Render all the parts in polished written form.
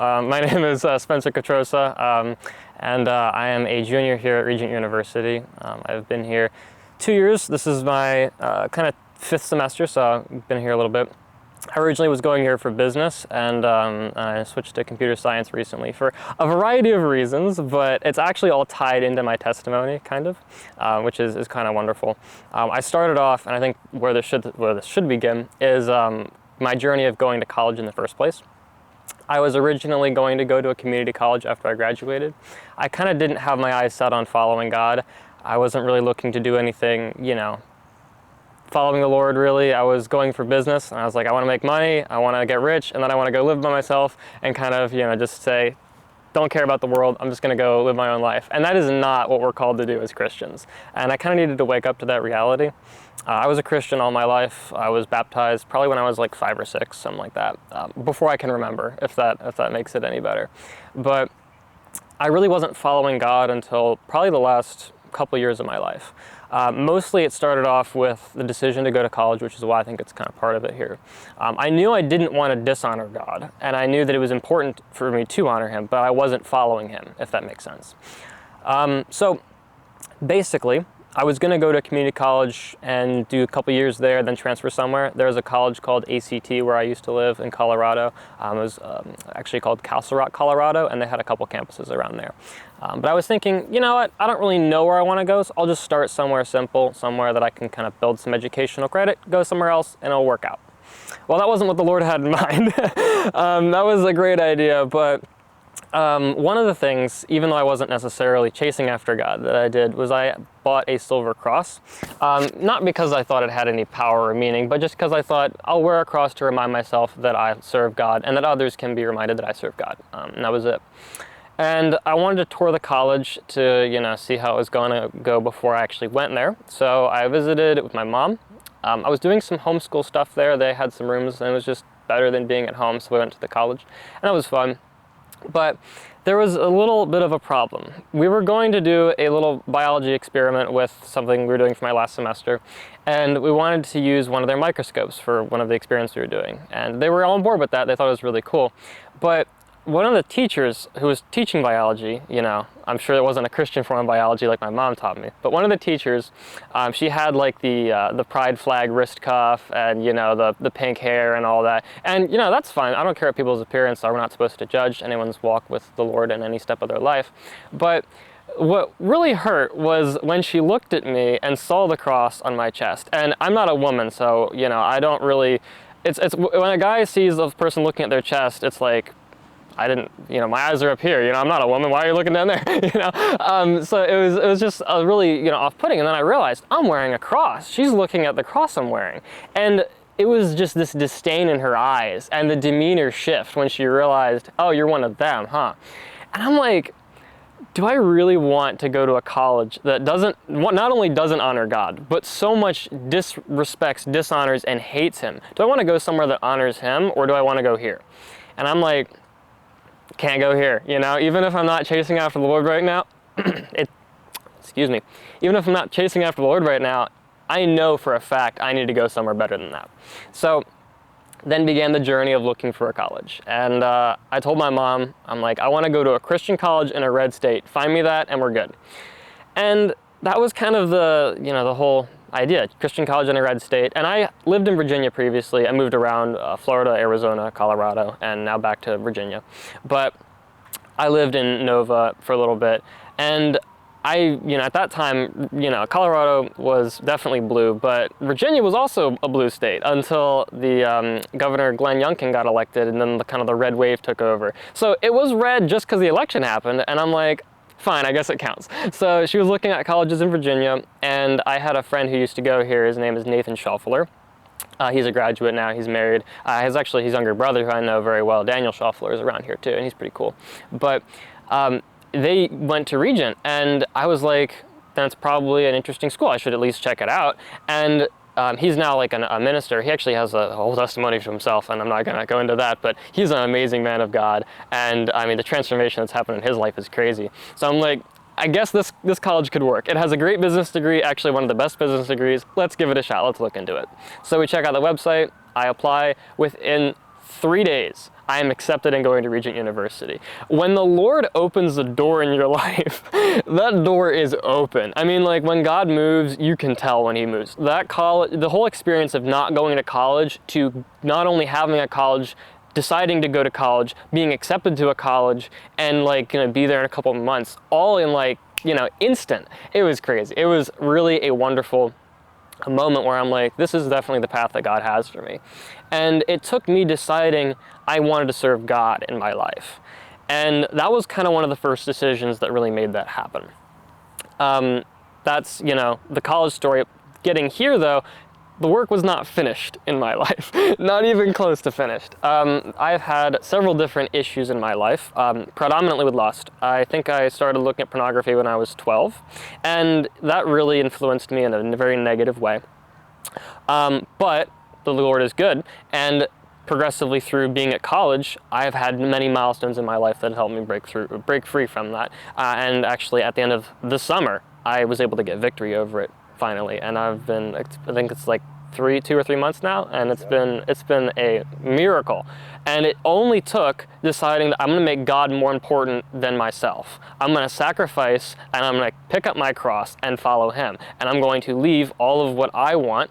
My name is Spencer Kotrosa, and I am a junior here at Regent University. I've been here 2 years. This is my kind of fifth semester, so I've been here a little bit. I originally was going here for business, and I switched to computer science recently for a variety of reasons, but it's actually all tied into my testimony, kind of, which is kind of wonderful. I started off, and I think where this should begin is my journey of going to college in the first place. I was originally going to go to a community college after I graduated. I kind of didn't have my eyes set on following God. I wasn't really looking to do anything, following the Lord, really. I was going for business, and I was like, I want to make money, I want to get rich, and then I want to go live by myself and kind of, just say, don't care about the world, I'm just going to go live my own life. And that is not what we're called to do as Christians. And I kind of needed to wake up to that reality. I was a Christian all my life. I was baptized probably when I was like 5 or 6, something like that, before I can remember, if that makes it any better. But I really wasn't following God until probably the last couple years of my life. Mostly it started off with the decision to go to college, which is why I think it's kind of part of it here. I knew I didn't want to dishonor God, and I knew that it was important for me to honor Him, but I wasn't following Him, if that makes sense. So basically, I was going to go to community college and do a couple years there, then transfer somewhere. There was a college called ACT where I used to live in Colorado. It was actually called Castle Rock, Colorado, and they had a couple campuses around there. But I was thinking, you know what, I don't really know where I want to go, so I'll just start somewhere simple, somewhere that I can kind of build some educational credit, go somewhere else, and it'll work out. Well, that wasn't what the Lord had in mind. That was a great idea, but one of the things, even though I wasn't necessarily chasing after God, that I did was I bought a silver cross. Not because I thought it had any power or meaning, but just because I thought I'll wear a cross to remind myself that I serve God and that others can be reminded that I serve God. And that was it. And I wanted to tour the college to, see how it was going to go before I actually went there. So I visited it with my mom. I was doing some homeschool stuff there. They had some rooms, and it was just better than being at home, so we went to the college. And that was fun. But there was a little bit of a problem. We were going to do a little biology experiment with something we were doing for my last semester, and we wanted to use one of their microscopes for one of the experiments we were doing. And they were all on board with that. They thought it was really cool. But one of the teachers who was teaching biology, I'm sure it wasn't a Christian form of biology like my mom taught me, but one of the teachers, she had like the pride flag wrist cuff and, the pink hair and all that. And, that's fine. I don't care what people's appearance are. We're not supposed to judge anyone's walk with the Lord in any step of their life. But what really hurt was when she looked at me and saw the cross on my chest. And I'm not a woman, so, I don't really, it's when a guy sees a person looking at their chest, it's like, my eyes are up here, I'm not a woman, why are you looking down there, So it was just really, off-putting, and then I realized, I'm wearing a cross, she's looking at the cross I'm wearing, and it was just this disdain in her eyes, and the demeanor shift when she realized, oh, you're one of them, huh? And I'm like, do I really want to go to a college that not only doesn't honor God, but so much disrespects, dishonors, and hates Him? Do I want to go somewhere that honors Him, or do I want to go here? And I'm like, can't go here, even if I'm not chasing after the Lord right now, even if I'm not chasing after the Lord right now, I know for a fact I need to go somewhere better than that. So then began the journey of looking for a college. And I told my mom, I'm like, I want to go to a Christian college in a red state. Find me that and we're good. And that was kind of the whole idea, Christian college in a red state. And I lived in Virginia previously. I moved around Florida, Arizona, Colorado, and now back to Virginia. But I lived in Nova for a little bit. And at that time, Colorado was definitely blue, but Virginia was also a blue state until the Governor Glenn Youngkin got elected, and then the red wave took over. So it was red just because the election happened, and I'm like, fine, I guess it counts. So she was looking at colleges in Virginia, and I had a friend who used to go here. His name is Nathan Schaufler. He's a graduate now, he's married. His younger brother, who I know very well, Daniel Schaufler, is around here too, and he's pretty cool. But they went to Regent, and I was like, that's probably an interesting school. I should at least check it out. And he's now like a minister. He actually has a whole testimony to himself, and I'm not going to go into that, but he's an amazing man of God. And the transformation that's happened in his life is crazy. So I'm like, I guess this college could work. It has a great business degree, actually one of the best business degrees. Let's give it a shot. Let's look into it. So we check out the website. I apply. Within 3 days, I am accepted and going to Regent University. When the Lord opens the door in your life, that door is open. I mean, like, when God moves, you can tell when he moves. That college, the whole experience of not going to college to not only having a college, deciding to go to college, being accepted to a college, and like gonna be there in a couple of months, all in like, you know, instant. It was crazy. It was really a wonderful moment where I'm like, this is definitely the path that God has for me. And it took me deciding I wanted to serve God in my life. And that was kind of one of the first decisions that really made that happen. That's, you know, the college story. Getting here though, the work was not finished in my life, not even close to finished. I've had several different issues in my life, predominantly with lust. I think I started looking at pornography when I was 12, and that really influenced me in a very negative way. But the Lord is good, and progressively through being at college, I've had many milestones in my life that helped me break free from that. And actually, at the end of the summer, I was able to get victory over it finally, and I've been, I think it's like 2 or 3 months now, and it's been a miracle. And it only took deciding that I'm going to make God more important than myself. I'm going to sacrifice, and I'm going to pick up my cross and follow him, and I'm going to leave all of what I want,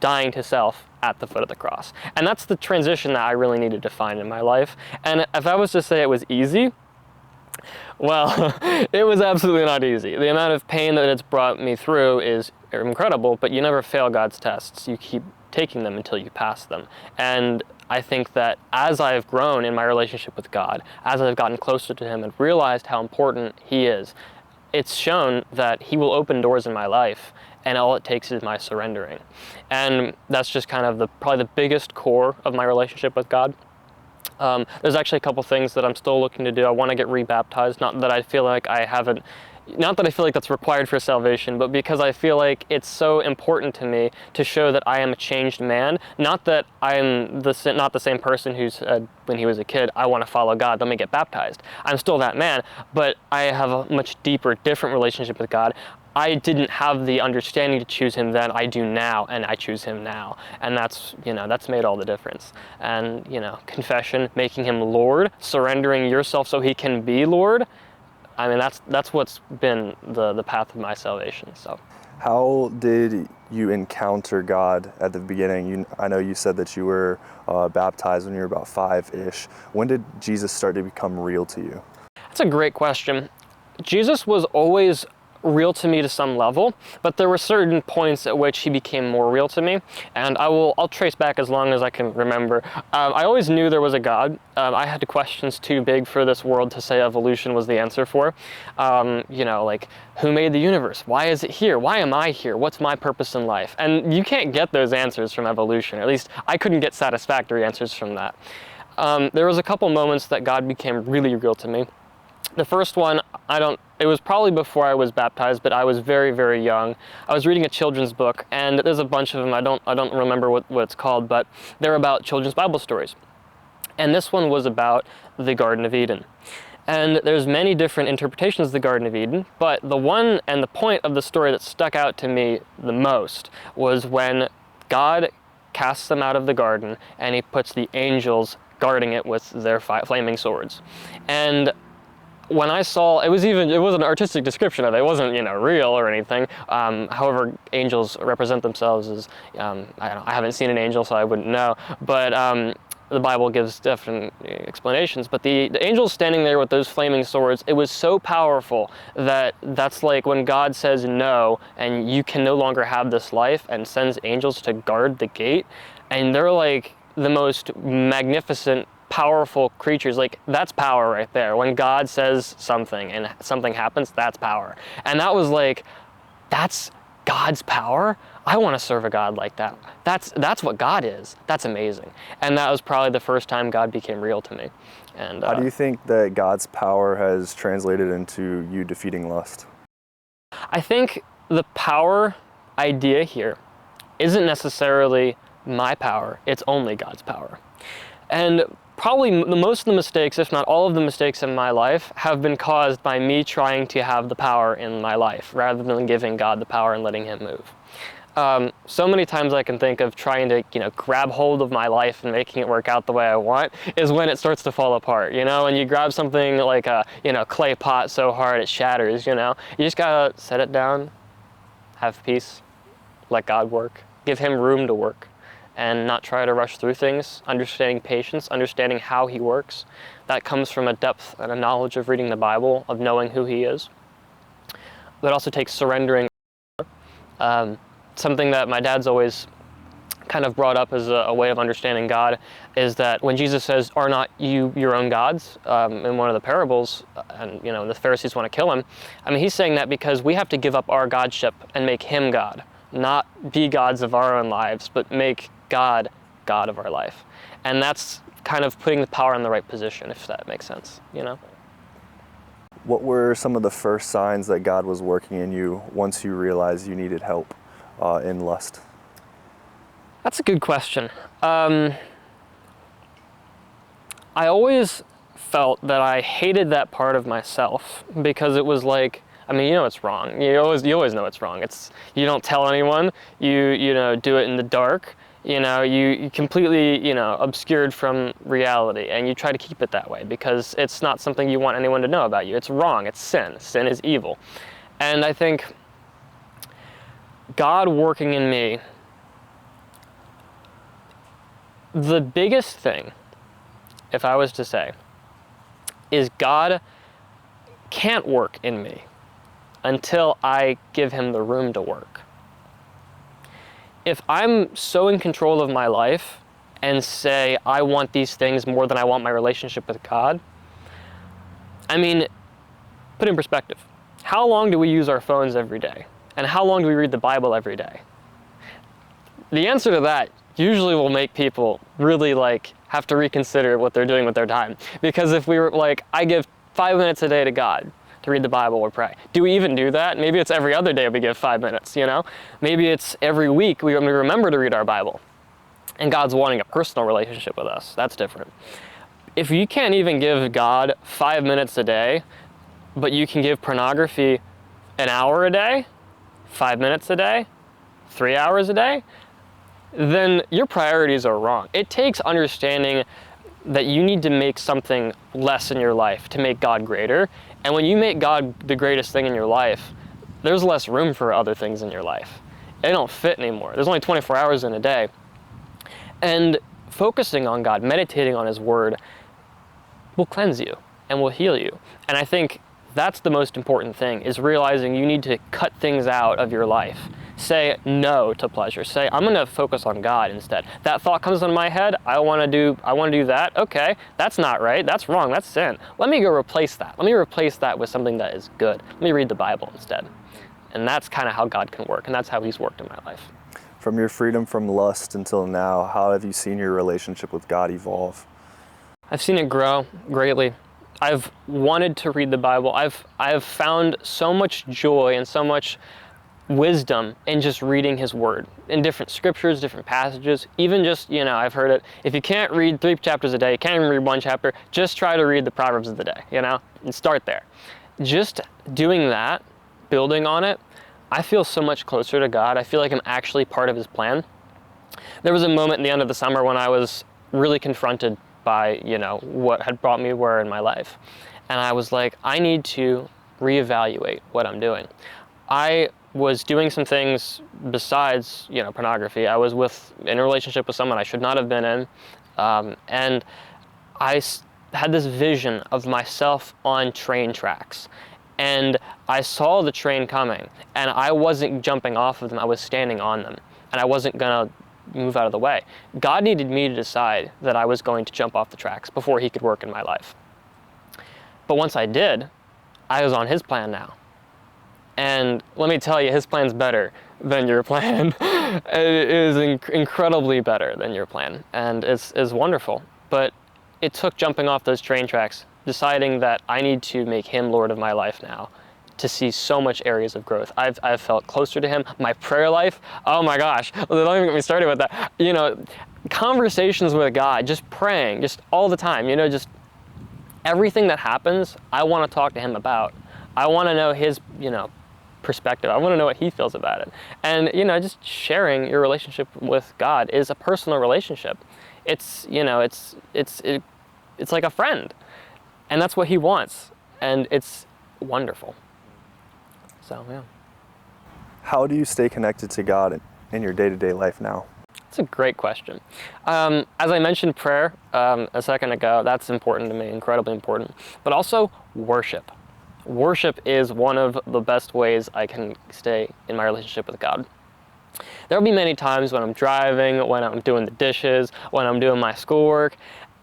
dying to self, at the foot of the cross. And that's the transition that I really needed to find in my life. And if I was to say it was easy, well, it was absolutely not easy. The amount of pain that it's brought me through is incredible, but you never fail God's tests. You keep taking them until you pass them. And I think that as I've grown in my relationship with God, as I've gotten closer to him and realized how important he is, it's shown that he will open doors in my life, and all it takes is my surrendering. And that's just kind of probably the biggest core of my relationship with God. There's actually a couple things that I'm still looking to do. I want to get rebaptized, not that I feel like that's required for salvation, but because I feel like it's so important to me to show that I am a changed man. Not that I'm not the same person who said when he was a kid, I want to follow God, let me get baptized. I'm still that man, but I have a much deeper, different relationship with God. I didn't have the understanding to choose him then. I do now, and I choose him now. And that's, you know, that's made all the difference. And, you know, confession, making him Lord, surrendering yourself so he can be Lord. I mean, that's what's been the path of my salvation. So, how did you encounter God at the beginning? I know you said that you were baptized when you were about 5-ish. When did Jesus start to become real to you? That's a great question. Jesus was always real to me to some level, but there were certain points at which he became more real to me, and I'll trace back as long as I can remember. I always knew there was a God. I had questions too big for this world to say evolution was the answer for. You know, like, who made the universe? Why is it here? Why am I here? What's my purpose in life? And you can't get those answers from evolution. At least I couldn't get satisfactory answers from that. There was a couple moments that God became really real to me. The first one, it was probably before I was baptized, but I was very, very young. I was reading a children's book, and there's a bunch of them. I don't remember what it's called, but they're about children's Bible stories. And this one was about the Garden of Eden. And there's many different interpretations of the Garden of Eden, but the one and the point of the story that stuck out to me the most was when God casts them out of the garden, and he puts the angels guarding it with their flaming swords. And when I saw, it was an artistic description of it. It wasn't, you know, real or anything. However, angels represent themselves as, I haven't seen an angel, so I wouldn't know. But the Bible gives different explanations. But the angels standing there with those flaming swords, it was so powerful that's like when God says no, and you can no longer have this life, and sends angels to guard the gate. And they're like the most magnificent, powerful creatures. Like, that's power right there. When God says something and something happens, that's power. And that was like, that's God's power? I want to serve a God like that. That's what God is. That's amazing. And that was probably the first time God became real to me. And how do you think that God's power has translated into you defeating lust? I think the power idea here isn't necessarily my power. It's only God's power. And probably most of the mistakes, if not all of the mistakes in my life, have been caused by me trying to have the power in my life rather than giving God the power and letting him move. So many times I can think of trying to, grab hold of my life and making it work out the way I want is when it starts to fall apart, and you grab something like a, clay pot so hard it shatters, You just gotta set it down, have peace, let God work, give him room to work, and not try to rush through things, understanding patience, understanding how he works. That comes from a depth and a knowledge of reading the Bible, of knowing who he is. But it also takes surrendering. Something that my dad's always kind of brought up as a way of understanding God is that when Jesus says, "Are not you your own gods?" In one of the parables, and the Pharisees want to kill him. I mean, he's saying that because we have to give up our godship and make him God, not be gods of our own lives, but make God God of our life. And that's kind of putting the power in the right position, if that makes sense, What were some of the first signs that God was working in you once you realized you needed help in lust? That's a good question. I always felt that I hated that part of myself because it was like, it's wrong. You always know it's wrong. You don't tell anyone. You do it in the dark. You completely obscured from reality, and you try to keep it that way because it's not something you want anyone to know about you. It's wrong. It's sin. Sin is evil. And I think God working in me, the biggest thing, if I was to say, is God can't work in me until I give him the room to work. If I'm so in control of my life and say I want these things more than I want my relationship with God, put in perspective, how long do we use our phones every day? And how long do we read the Bible every day? The answer to that usually will make people really have to reconsider what they're doing with their time. Because if we were I give 5 minutes a day to God to read the Bible or pray. Do we even do that? Maybe it's every other day we give 5 minutes, Maybe it's every week we remember to read our Bible. And God's wanting a personal relationship with us. That's different. If you can't even give God 5 minutes a day, but you can give pornography an hour a day, 5 minutes a day, 3 hours a day, then your priorities are wrong. It takes understanding that you need to make something less in your life to make God greater. And when you make God the greatest thing in your life, there's less room for other things in your life. They don't fit anymore. There's only 24 hours in a day. And focusing on God, meditating on his word, will cleanse you and will heal you. And I think that's the most important thing, is realizing you need to cut things out of your life. Say no to pleasure. Say, I'm going to focus on God instead. That thought comes in my head, I want to do that. Okay, that's not right. That's wrong. That's sin. Let me go replace that. Let me replace that with something that is good. Let me read the Bible instead. And that's kind of how God can work, and that's how he's worked in my life. From your freedom from lust until now, how have you seen your relationship with God evolve? I've seen it grow greatly. I've wanted to read the Bible. I've found so much joy and so much wisdom in just reading his word, in different scriptures, different passages, even just, I've heard it, if you can't read 3 chapters a day, you can't even read 1 chapter, just try to read the Proverbs of the day, and start there. Just doing that, building on it, I feel so much closer to God. I feel like I'm actually part of his plan. There was a moment in the end of the summer when I was really confronted by, what had brought me where in my life. And I was like, I need to reevaluate what I'm doing. I was doing some things besides, pornography. I was in a relationship with someone I should not have been in. And I had this vision of myself on train tracks. And I saw the train coming, and I wasn't jumping off of them, I was standing on them. And I wasn't gonna move out of the way. God needed me to decide that I was going to jump off the tracks before he could work in my life. But once I did, I was on his plan now. And let me tell you, his plan's better than your plan. It is incredibly better than your plan, and it's wonderful. But it took jumping off those train tracks, deciding that I need to make him Lord of my life now, to see so much areas of growth. I've felt closer to him. My prayer life, oh my gosh, don't even get me started with that. Conversations with God, just praying, just all the time, just everything that happens, I want to talk to him about. I want to know his, perspective. I want to know what he feels about it. And, just sharing your relationship with God is a personal relationship. It's, it's like a friend. And that's what he wants. And it's wonderful. So, yeah. How do you stay connected to God in your day-to-day life now? That's a great question. As I mentioned prayer a second ago, that's important to me, incredibly important. But also worship. Worship is one of the best ways I can stay in my relationship with God. There'll be many times when I'm driving, when I'm doing the dishes, when I'm doing my schoolwork,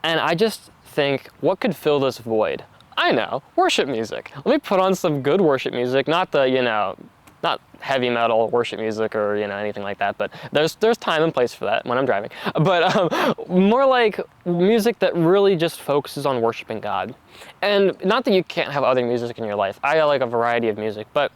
and I just think, what could fill this void? I know, worship music. Let me put on some good worship music, not the, not heavy metal worship music or anything like that, but there's time and place for that when I'm driving. But more like music that really just focuses on worshiping God. And not that you can't have other music in your life. I like a variety of music, but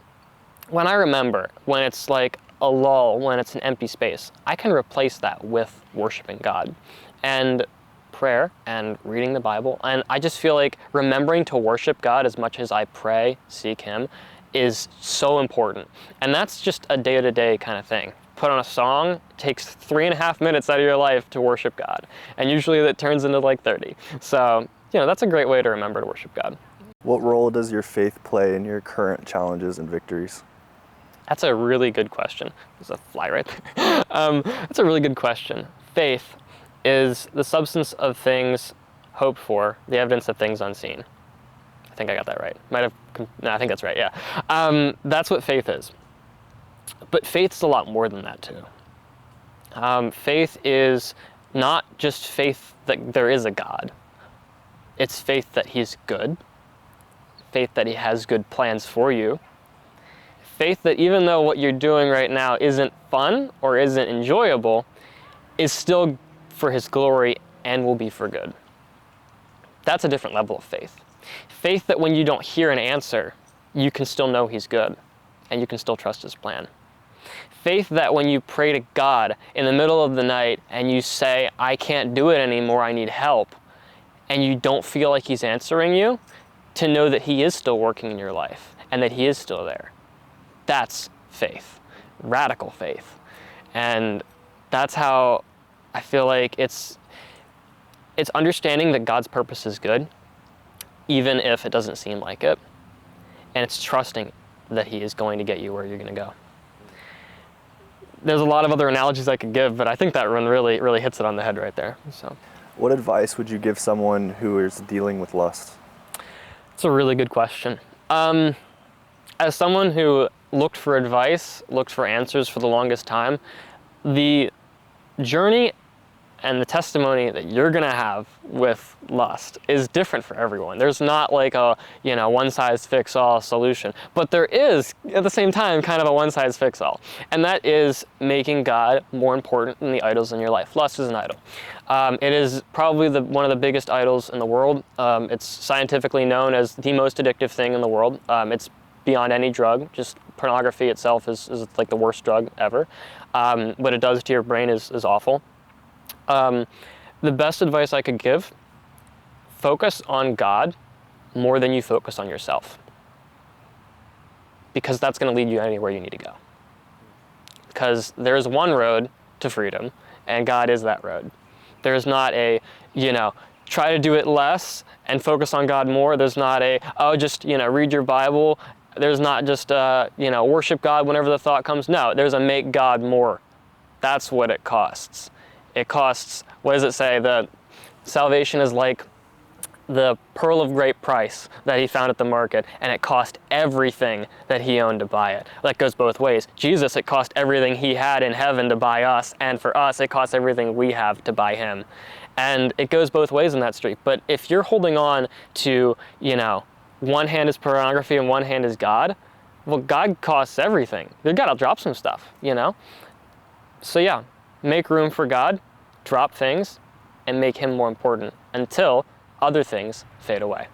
when I remember, when it's like a lull, when it's an empty space, I can replace that with worshiping God and prayer and reading the Bible. And I just feel like remembering to worship God as much as I pray, seek Him, is so important. And that's just a day-to-day kind of thing. Put on a song, it takes 3.5 minutes out of your life to worship God. And usually that turns into like 30. So, that's a great way to remember to worship God. What role does your faith play in your current challenges and victories? That's a really good question. There's a fly right there. That's a really good question. Faith is the substance of things hoped for, the evidence of things unseen. I think I got that right. No, I think that's right, yeah. That's what faith is. But faith's a lot more than that too. Faith is not just faith that there is a God. It's faith that He's good. Faith that He has good plans for you. Faith that even though what you're doing right now isn't fun or isn't enjoyable, is still for His glory and will be for good. That's a different level of faith. Faith that when you don't hear an answer, you can still know He's good and you can still trust His plan. Faith that when you pray to God in the middle of the night and you say, I can't do it anymore, I need help, and you don't feel like He's answering you, to know that He is still working in your life and that He is still there. That's faith, radical faith. And that's how I feel like it's understanding that God's purpose is good, even if it doesn't seem like it. And it's trusting that He is going to get you where you're going to go. There's a lot of other analogies I could give, but I think that one really, really hits it on the head right there. So, what advice would you give someone who is dealing with lust? It's a really good question. As someone who looked for advice, looked for answers for the longest time, the journey and the testimony that you're going to have with lust is different for everyone. There's not like a, one-size-fits-all solution, but there is, at the same time, kind of a one-size-fits-all. And that is making God more important than the idols in your life. Lust is an idol. It is probably one of the biggest idols in the world. It's scientifically known as the most addictive thing in the world. It's beyond any drug. Just pornography itself is like the worst drug ever. What it does to your brain is awful. The best advice I could give, focus on God more than you focus on yourself. Because that's going to lead you anywhere you need to go. Because there's one road to freedom, and God is that road. There's not a, try to do it less and focus on God more. There's not a, just, read your Bible. There's not just, worship God whenever the thought comes. No, there's a make God more. That's what it costs. It costs, what does it say? The salvation is like the pearl of great price that He found at the market, and it cost everything that He owned to buy it. That goes both ways. Jesus, it cost everything He had in heaven to buy us, and for us, it costs everything we have to buy Him. And it goes both ways in that street. But if you're holding on to, one hand is pornography and one hand is God, well, God costs everything. You've got to drop some stuff, So yeah. Make room for God, drop things, and make Him more important until other things fade away.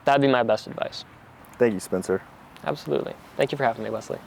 That'd be my best advice. Thank you, Spencer. Absolutely. Thank you for having me, Wesley.